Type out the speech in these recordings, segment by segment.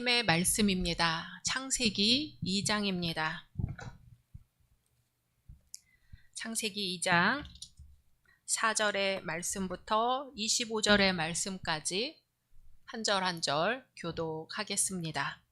하나님의 말씀입니다. 창세기 2장입니다. 창세기 2장 4절의 말씀부터 25절의 말씀까지 한 절 한 절 교독하겠습니다.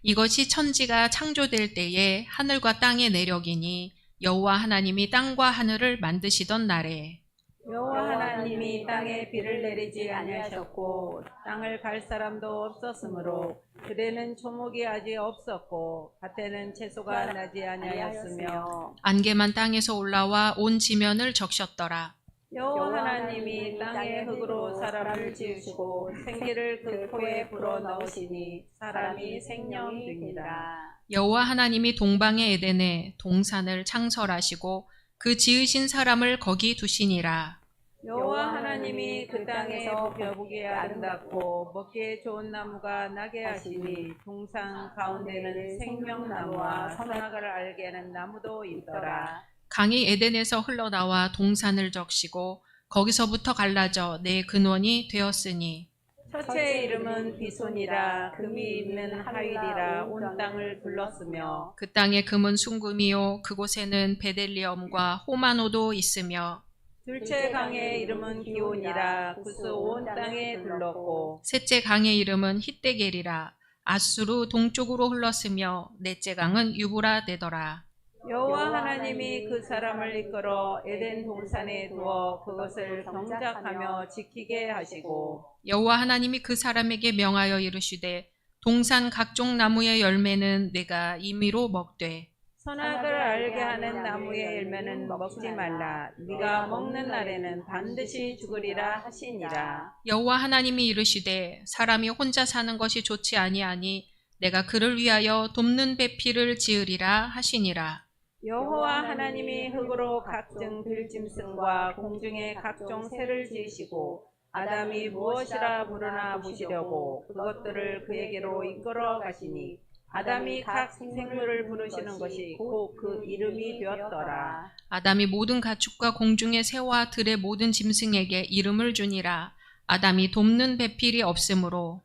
이것이 천지가 창조될 때에 하늘과 땅의 내력이니 여호와 하나님이 땅과 하늘을 만드시던 날에 여호와 하나님이 땅에 비를 내리지 아니하셨고 땅을 갈 사람도 없었으므로 그대는 초목이 아직 없었고 밭에는 채소가 나지 아니하였으며 안개만 땅에서 올라와 온 지면을 적셨더라. 여호와 하나님이 땅의 흙으로 사람을 지으시고 생기를 그 코에 불어 넣으시니 사람이 생명이 됩니다. 여호와 하나님이 동방의 에덴에 동산을 창설하시고 그 지으신 사람을 거기 두시니라. 여호와 하나님이 그 땅에서 벼보기에 아름답고 먹기에 좋은 나무가 나게 하시니 동산 가운데는 생명나무와 선악을 알게 하는 나무도 있더라. 강이 에덴에서 흘러나와 동산을 적시고 거기서부터 갈라져 내 근원이 되었으니 첫째의 이름은 비손이라 금이 있는 하윌이라 온 땅을 둘렀으며 그 땅의 금은 순금이요 그곳에는 베델리엄과 호마노도 있으며 둘째 강의 이름은 기온이라 구스 온 땅에 둘렀고 셋째 강의 이름은 히데겔이라 아수르 동쪽으로 흘렀으며 넷째 강은 유브라데더라. 여호와 하나님이 그 사람을 이끌어 에덴 동산에 두어 그것을 경작하며 지키게 하시고 여호와 하나님이 그 사람에게 명하여 이르시되 동산 각종 나무의 열매는 내가 임의로 먹되 선악을 알게 하는 나무의 열매는 먹지 말라. 네가 먹는 날에는 반드시 죽으리라 하시니라. 여호와 하나님이 이르시되 사람이 혼자 사는 것이 좋지 아니하니 내가 그를 위하여 돕는 배필을 지으리라 하시니라. 여호와 하나님이 흙으로 각종 들짐승과 공중의 각종 새를 지으시고 아담이 무엇이라 부르나 보시려고 그것들을 그에게로 이끌어 가시니 아담이 각 생물을 부르시는 것이 곧 그 이름이 되었더라. 아담이 모든 가축과 공중의 새와 들의 모든 짐승에게 이름을 주니라. 아담이 돕는 배필이 없으므로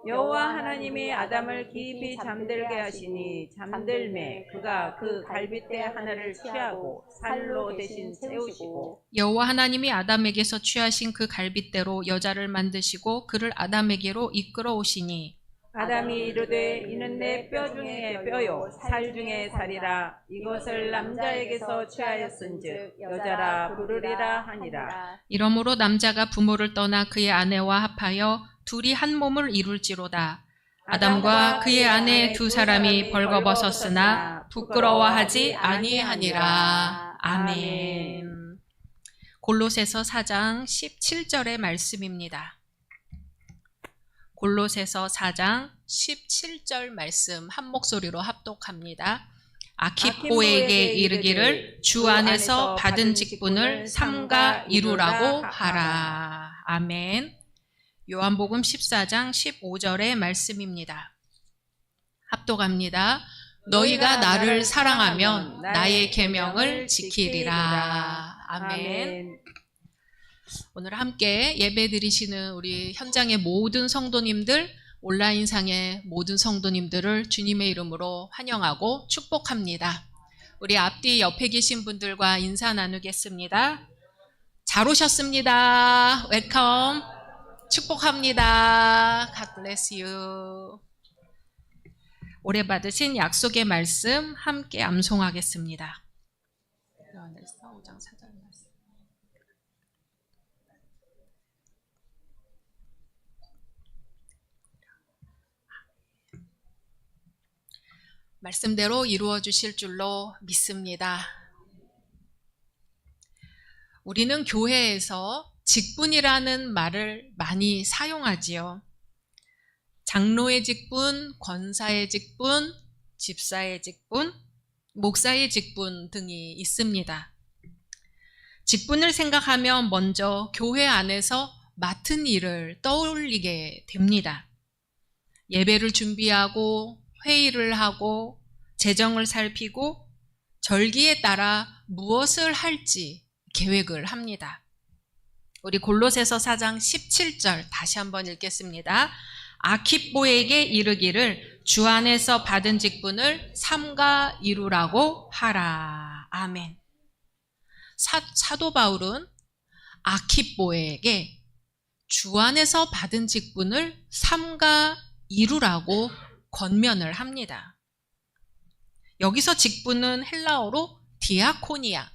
여호와 하나님이 아담을 깊이 잠들게 하시니 잠들매 그가 그 갈빗대 하나를 취하고 살로 대신 채우시고 여호와 하나님이 아담에게서 취하신 그 갈빗대로 여자를 만드시고 그를 아담에게로 이끌어 오시니 아담이 이르되 이는 내 뼈 중에 뼈요 살 중에 살이라 이것을 남자에게서 취하였은즉 여자라 부르리라 하니라. 이러므로 남자가 부모를 떠나 그의 아내와 합하여 둘이 한 몸을 이룰지로다. 아담과 그의 아내 두 사람이 벌거벗었으나 부끄러워하지 아니하니라. 아멘. 골로새서 4장 17절의 말씀입니다. 골로새서 4장 17절 말씀 한 목소리로 합독합니다. 아키포에게 이르기를 주 안에서 받은 직분을 삼가 이루라고 하라. 아멘. 요한복음 14장 15절의 말씀입니다. 합독합니다. 너희가 나를 사랑하면 나의 계명을 지키리라. 아멘. 오늘 함께 예배 드리시는 우리 현장의 모든 성도님들, 온라인상의 모든 성도님들을 주님의 이름으로 환영하고 축복합니다. 우리 앞뒤 옆에 계신 분들과 인사 나누겠습니다. 잘 오셨습니다. 웰컴. 축복합니다. God bless you. 올해 받으신 약속의 말씀 함께 암송하겠습니다. 요한일서 5장 4절 말씀. 말씀대로 이루어 주실 줄로 믿습니다. 우리는 교회에서 직분이라는 말을 많이 사용하지요. 장로의 직분, 권사의 직분, 집사의 직분, 목사의 직분 등이 있습니다. 직분을 생각하면 먼저 교회 안에서 맡은 일을 떠올리게 됩니다. 예배를 준비하고 회의를 하고 재정을 살피고 절기에 따라 무엇을 할지 계획을 합니다. 우리 골로새서 4장 17절 다시 한번 읽겠습니다. 아키뽀에게 이르기를 주 안에서 받은 직분을 삼가 이루라고 하라. 아멘. 사도 바울은 아키뽀에게 주 안에서 받은 직분을 삼가 이루라고 권면을 합니다. 여기서 직분은 헬라어로 디아코니아.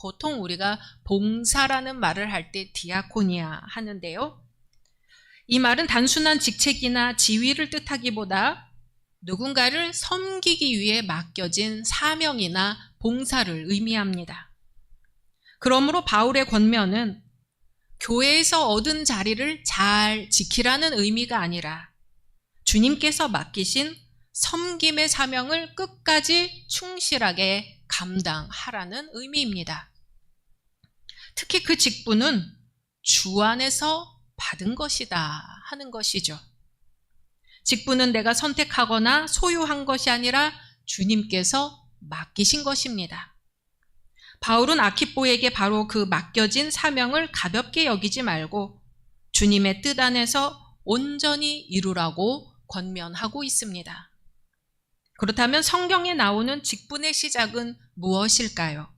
보통 우리가 봉사라는 말을 할 때 디아코니아 하는데요. 이 말은 단순한 직책이나 지위를 뜻하기보다 누군가를 섬기기 위해 맡겨진 사명이나 봉사를 의미합니다. 그러므로 바울의 권면은 교회에서 얻은 자리를 잘 지키라는 의미가 아니라 주님께서 맡기신 섬김의 사명을 끝까지 충실하게 감당하라는 의미입니다. 특히 그 직분은 주 안에서 받은 것이다 하는 것이죠. 직분은 내가 선택하거나 소유한 것이 아니라 주님께서 맡기신 것입니다. 바울은 아키뽀에게 바로 그 맡겨진 사명을 가볍게 여기지 말고 주님의 뜻 안에서 온전히 이루라고 권면하고 있습니다. 그렇다면 성경에 나오는 직분의 시작은 무엇일까요?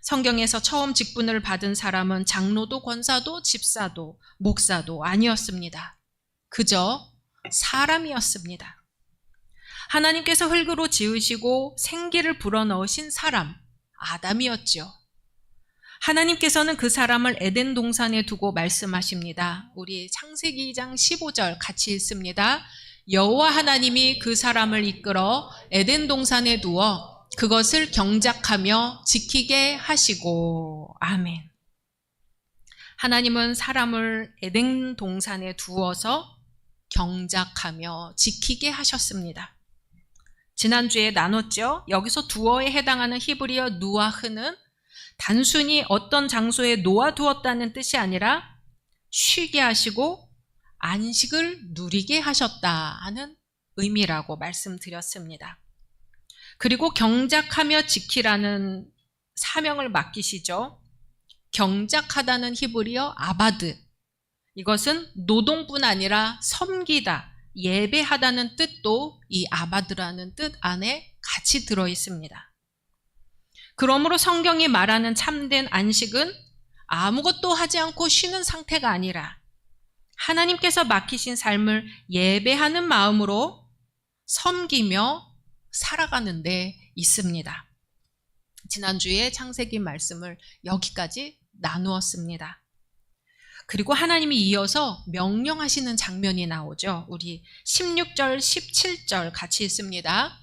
성경에서 처음 직분을 받은 사람은 장로도 권사도 집사도 목사도 아니었습니다. 그저 사람이었습니다. 하나님께서 흙으로 지으시고 생기를 불어넣으신 사람, 아담이었죠. 하나님께서는 그 사람을 에덴 동산에 두고 말씀하십니다. 우리 창세기 2장 15절 같이 읽습니다. 여호와 하나님이 그 사람을 이끌어 에덴 동산에 두어 그것을 경작하며 지키게 하시고. 아멘. 하나님은 사람을 에덴 동산에 두어서 경작하며 지키게 하셨습니다. 지난주에 나눴죠. 여기서 두어에 해당하는 히브리어 누아흐는 단순히 어떤 장소에 놓아두었다는 뜻이 아니라 쉬게 하시고 안식을 누리게 하셨다 하는 의미라고 말씀드렸습니다. 그리고 경작하며 지키라는 사명을 맡기시죠. 경작하다는 히브리어 아바드. 이것은 노동뿐 아니라 섬기다, 예배하다는 뜻도 이 아바드라는 뜻 안에 같이 들어 있습니다. 그러므로 성경이 말하는 참된 안식은 아무것도 하지 않고 쉬는 상태가 아니라 하나님께서 맡기신 삶을 예배하는 마음으로 섬기며 살아가는 데 있습니다. 지난주에 창세기 말씀을 여기까지 나누었습니다. 그리고 하나님이 이어서 명령하시는 장면이 나오죠. 우리 16절, 17절 같이 읽습니다.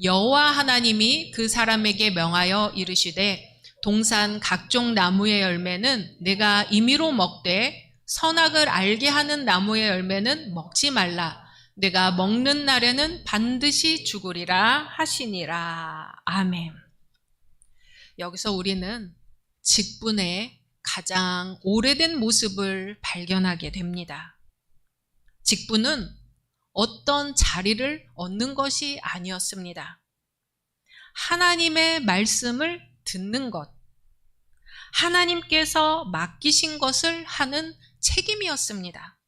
여호와 하나님이 그 사람에게 명하여 이르시되 동산 각종 나무의 열매는 내가 임의로 먹되 선악을 알게 하는 나무의 열매는 먹지 말라. 내가 먹는 날에는 반드시 죽으리라 하시니라. 아멘. 여기서 우리는 직분의 가장 오래된 모습을 발견하게 됩니다. 직분은 어떤 자리를 얻는 것이 아니었습니다. 하나님의 말씀을 듣는 것, 하나님께서 맡기신 것을 하는 책임이었습니다.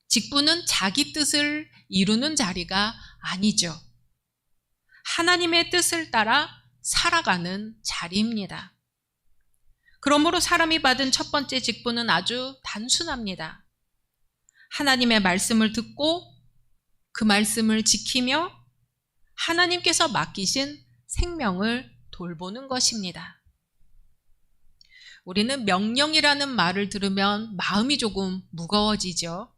직분은 자기 뜻을 이루는 자리가 아니죠. 하나님의 뜻을 따라 살아가는 자리입니다. 그러므로 사람이 받은 첫 번째 직분은 아주 단순합니다. 하나님의 말씀을 듣고 그 말씀을 지키며 하나님께서 맡기신 생명을 돌보는 것입니다. 우리는 명령이라는 말을 들으면 마음이 조금 무거워지죠.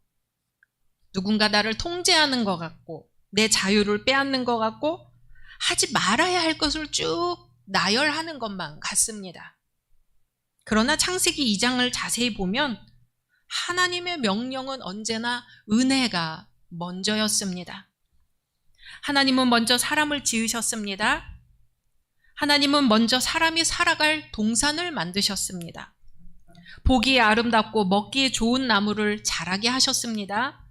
누군가 나를 통제하는 것 같고 내 자유를 빼앗는 것 같고 하지 말아야 할 것을 쭉 나열하는 것만 같습니다. 그러나 창세기 2장을 자세히 보면 하나님의 명령은 언제나 은혜가 먼저였습니다. 하나님은 먼저 사람을 지으셨습니다. 하나님은 먼저 사람이 살아갈 동산을 만드셨습니다. 보기에 아름답고 먹기에 좋은 나무를 자라게 하셨습니다.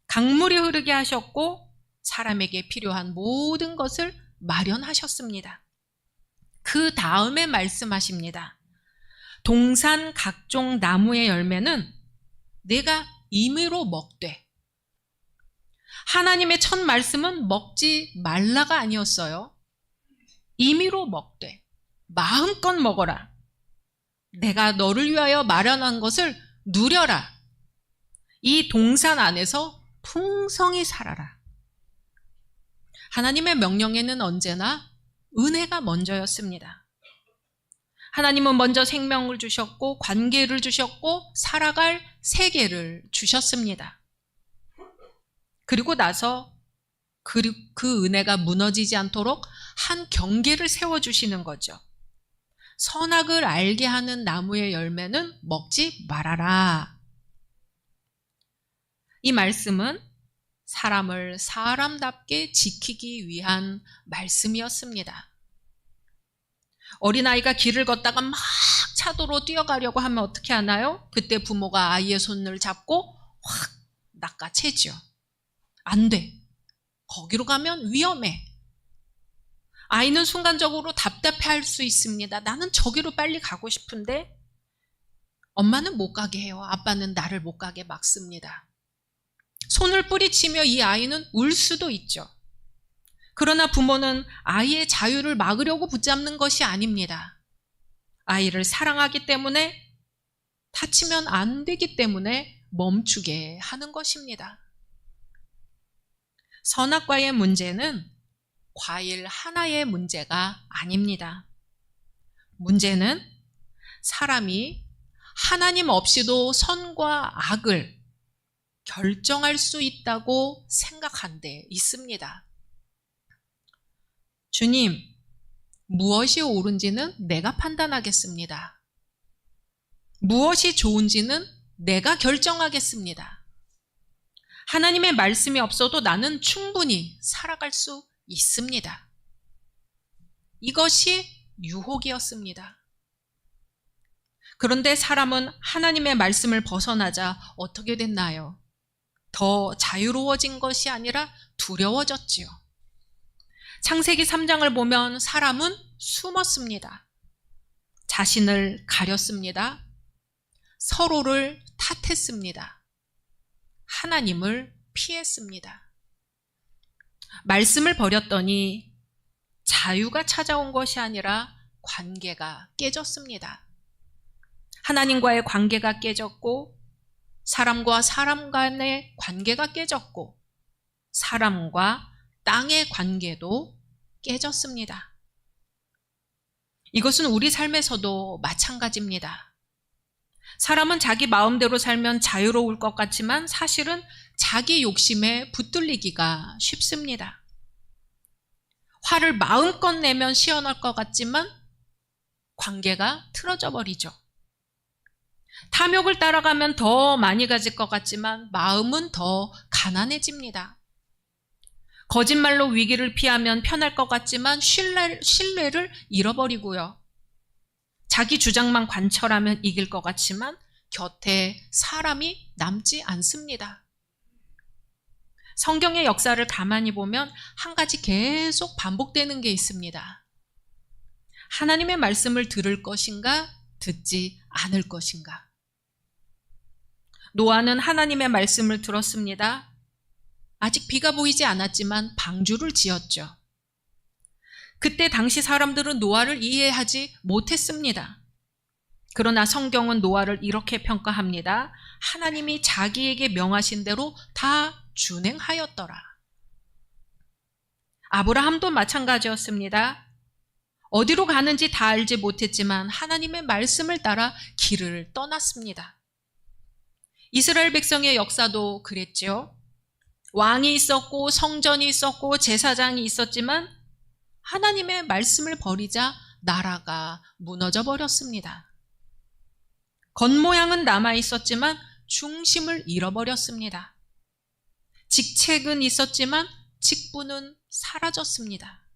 강물이 흐르게 하셨고 사람에게 필요한 모든 것을 마련하셨습니다. 그 다음에 말씀하십니다. 동산 각종 나무의 열매는 내가 임의로 먹되 하나님의 첫 말씀은 먹지 말라가 아니었어요. 임의로 먹되 마음껏 먹어라. 내가 너를 위하여 마련한 것을 누려라. 이 동산 안에서 풍성히 살아라. 하나님의 명령에는 언제나 은혜가 먼저였습니다. 하나님은 먼저 생명을 주셨고 관계를 주셨고 살아갈 세계를 주셨습니다. 그리고 나서 그 은혜가 무너지지 않도록 한 경계를 세워주시는 거죠. 선악을 알게 하는 나무의 열매는 먹지 말아라. 이 말씀은 사람을 사람답게 지키기 위한 말씀이었습니다. 어린아이가 길을 걷다가 막 차도로 뛰어가려고 하면 어떻게 하나요? 그때 부모가 아이의 손을 잡고 확 낚아채죠. 안 돼. 거기로 가면 위험해. 아이는 순간적으로 답답해할 수 있습니다. 나는 저기로 빨리 가고 싶은데 엄마는 못 가게 해요. 아빠는 나를 못 가게 막습니다. 손을 뿌리치며 이 아이는 울 수도 있죠. 그러나 부모는 아이의 자유를 막으려고 붙잡는 것이 아닙니다. 아이를 사랑하기 때문에, 다치면 안 되기 때문에 멈추게 하는 것입니다. 선악과의 문제는 과일 하나의 문제가 아닙니다. 문제는 사람이 하나님 없이도 선과 악을 결정할 수 있다고 생각한 데 있습니다. 주님, 무엇이 옳은지는 내가 판단하겠습니다. 무엇이 좋은지는 내가 결정하겠습니다. 하나님의 말씀이 없어도 나는 충분히 살아갈 수 있습니다. 이것이 유혹이었습니다. 그런데 사람은 하나님의 말씀을 벗어나자 어떻게 됐나요? 더 자유로워진 것이 아니라 두려워졌지요. 창세기 3장을 보면 사람은 숨었습니다. 자신을 가렸습니다. 서로를 탓했습니다. 하나님을 피했습니다. 말씀을 버렸더니 자유가 찾아온 것이 아니라 관계가 깨졌습니다. 하나님과의 관계가 깨졌고, 사람과 사람 간의 관계가 깨졌고, 사람과 땅의 관계도 깨졌습니다. 이것은 우리 삶에서도 마찬가지입니다. 사람은 자기 마음대로 살면 자유로울 것 같지만 사실은 자기 욕심에 붙들리기가 쉽습니다. 화를 마음껏 내면 시원할 것 같지만 관계가 틀어져 버리죠. 탐욕을 따라가면 더 많이 가질 것 같지만 마음은 더 가난해집니다. 거짓말로 위기를 피하면 편할 것 같지만 신뢰를 잃어버리고요. 자기 주장만 관철하면 이길 것 같지만 곁에 사람이 남지 않습니다. 성경의 역사를 가만히 보면 한 가지 계속 반복되는 게 있습니다. 하나님의 말씀을 들을 것인가, 듣지 않을 것인가. 노아는 하나님의 말씀을 들었습니다. 아직 비가 보이지 않았지만 방주를 지었죠. 그때 당시 사람들은 노아를 이해하지 못했습니다. 그러나 성경은 노아를 이렇게 평가합니다. 하나님이 자기에게 명하신 대로 다 준행하였더라. 아브라함도 마찬가지였습니다. 어디로 가는지 다 알지 못했지만 하나님의 말씀을 따라 길을 떠났습니다. 이스라엘 백성의 역사도 그랬죠. 왕이 있었고 성전이 있었고 제사장이 있었지만 하나님의 말씀을 버리자 나라가 무너져 버렸습니다. 겉모양은 남아 있었지만 중심을 잃어버렸습니다. 직책은 있었지만 직분은 사라졌습니다.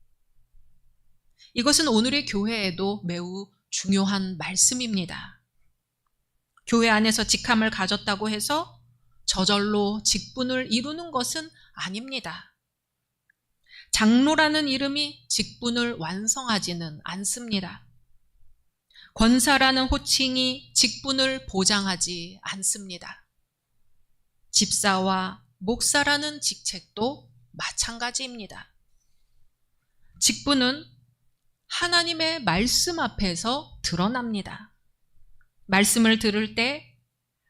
이것은 오늘의 교회에도 매우 중요한 말씀입니다. 교회 안에서 직함을 가졌다고 해서 저절로 직분을 이루는 것은 아닙니다. 장로라는 이름이 직분을 완성하지는 않습니다. 권사라는 호칭이 직분을 보장하지 않습니다. 집사와 목사라는 직책도 마찬가지입니다. 직분은 하나님의 말씀 앞에서 드러납니다. 말씀을 들을 때,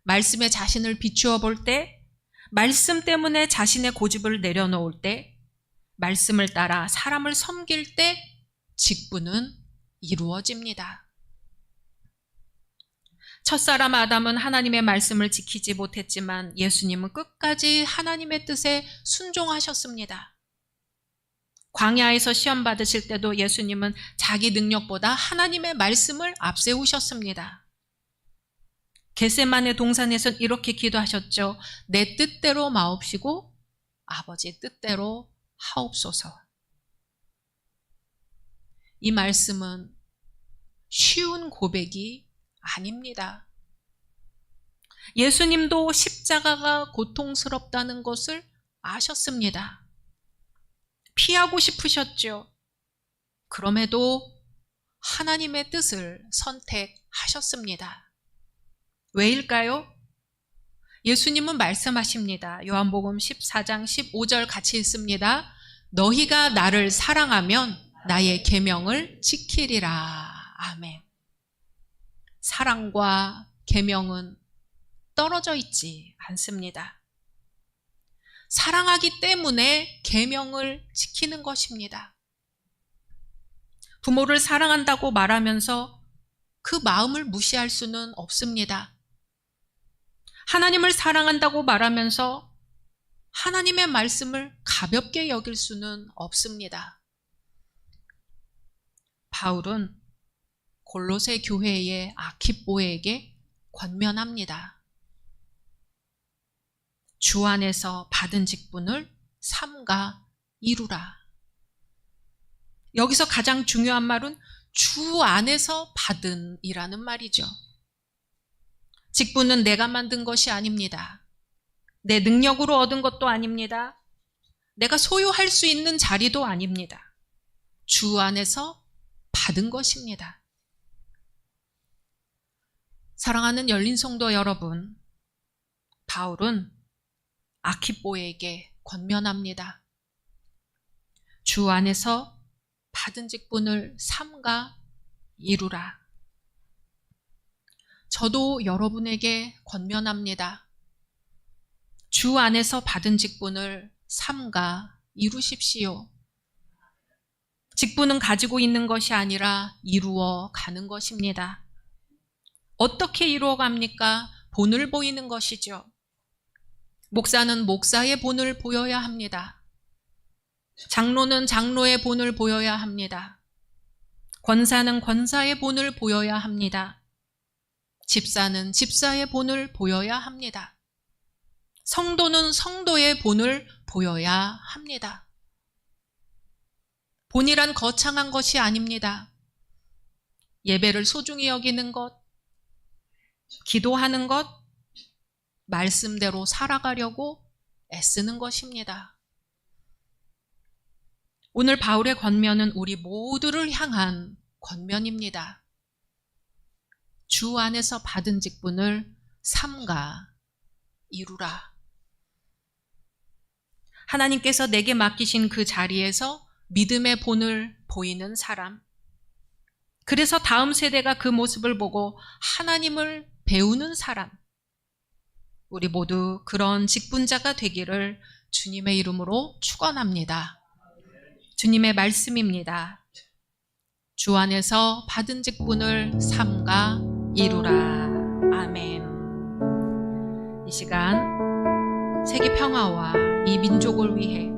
말씀에 자신을 비추어 볼 때, 말씀 때문에 자신의 고집을 내려놓을 때, 말씀을 따라 사람을 섬길 때 직분은 이루어집니다. 첫사람 아담은 하나님의 말씀을 지키지 못했지만 예수님은 끝까지 하나님의 뜻에 순종하셨습니다. 광야에서 시험 받으실 때도 예수님은 자기 능력보다 하나님의 말씀을 앞세우셨습니다. 겟세마네 동산에서는 이렇게 기도하셨죠. 내 뜻대로 마옵시고 아버지 뜻대로 하옵소서. 이 말씀은 쉬운 고백이 아닙니다. 예수님도 십자가가 고통스럽다는 것을 아셨습니다. 피하고 싶으셨죠. 그럼에도 하나님의 뜻을 선택하셨습니다. 왜일까요? 예수님은 말씀하십니다. 요한복음 14장 15절 같이 읽습니다. 너희가 나를 사랑하면 나의 계명을 지키리라. 아멘. 사랑과 계명은 떨어져 있지 않습니다. 사랑하기 때문에 계명을 지키는 것입니다. 부모를 사랑한다고 말하면서 그 마음을 무시할 수는 없습니다. 하나님을 사랑한다고 말하면서 하나님의 말씀을 가볍게 여길 수는 없습니다. 바울은 골로새 교회의 아키뽀에게 권면합니다. 주 안에서 받은 직분을 삼가 이루라. 여기서 가장 중요한 말은 주 안에서 받은 이라는 말이죠. 직분은 내가 만든 것이 아닙니다. 내 능력으로 얻은 것도 아닙니다. 내가 소유할 수 있는 자리도 아닙니다. 주 안에서 받은 것입니다. 사랑하는 열린 성도 여러분, 바울은 아키뽀에게 권면합니다. 주 안에서 받은 직분을 삼가 이루라. 저도 여러분에게 권면합니다. 주 안에서 받은 직분을 삼가 이루십시오. 직분은 가지고 있는 것이 아니라 이루어 가는 것입니다. 어떻게 이루어 갑니까? 본을 보이는 것이죠. 목사는 목사의 본을 보여야 합니다. 장로는 장로의 본을 보여야 합니다. 권사는 권사의 본을 보여야 합니다. 집사는 집사의 본을 보여야 합니다. 성도는 성도의 본을 보여야 합니다. 본이란 거창한 것이 아닙니다. 예배를 소중히 여기는 것, 기도하는 것, 말씀대로 살아가려고 애쓰는 것입니다. 오늘 바울의 권면은 우리 모두를 향한 권면입니다. 주 안에서 받은 직분을 삼가 이루라. 하나님께서 내게 맡기신 그 자리에서 믿음의 본을 보이는 사람, 그래서 다음 세대가 그 모습을 보고 하나님을 배우는 사람, 우리 모두 그런 직분자가 되기를 주님의 이름으로 축원합니다. 주님의 말씀입니다. 주 안에서 받은 직분을 삼가 이루라. 아멘. 이 시간 세계 평화와 이 민족을 위해,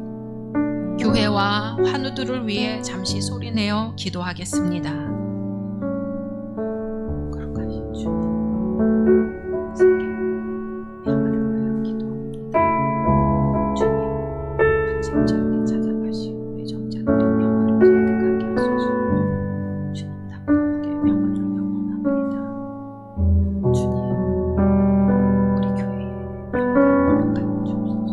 교회와 환우들을 위해 잠시 소리내어 기도하겠습니다. 거룩하신 주님, 세계 평화를 위하여 기도합니다. 주님, 아침 저녁에 찾아가시오 애정자들의 평화를 선택하게 하소서. 주님, 당당하게 평화를 영원합니다. 주님, 우리 교회에 평화를 허락하여 주옵소서.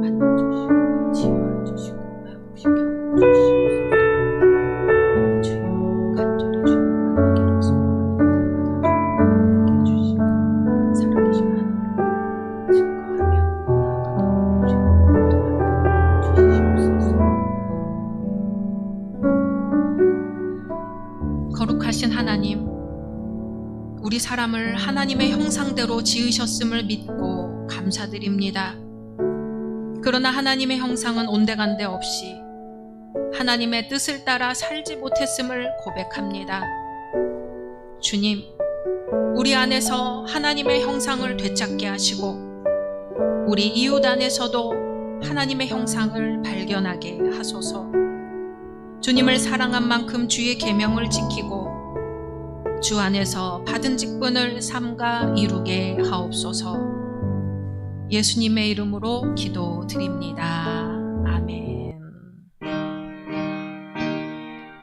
만나주시고 치유해주시고 회복시켜 주시옵소서. 주여 간절히 주님 만나기를 소원합니다. 우리 사람을 하나님의 형상대로 지으셨음을 믿고 감사드립니다. 그러나 하나님의 형상은 온데간데 없이 하나님의 뜻을 따라 살지 못했음을 고백합니다. 주님, 우리 안에서 하나님의 형상을 되찾게 하시고 우리 이웃 안에서도 하나님의 형상을 발견하게 하소서. 주님을 사랑한 만큼 주의 계명을 지키고 주 안에서 받은 직분을 삼가 이루게 하옵소서. 예수님의 이름으로 기도드립니다. 아멘.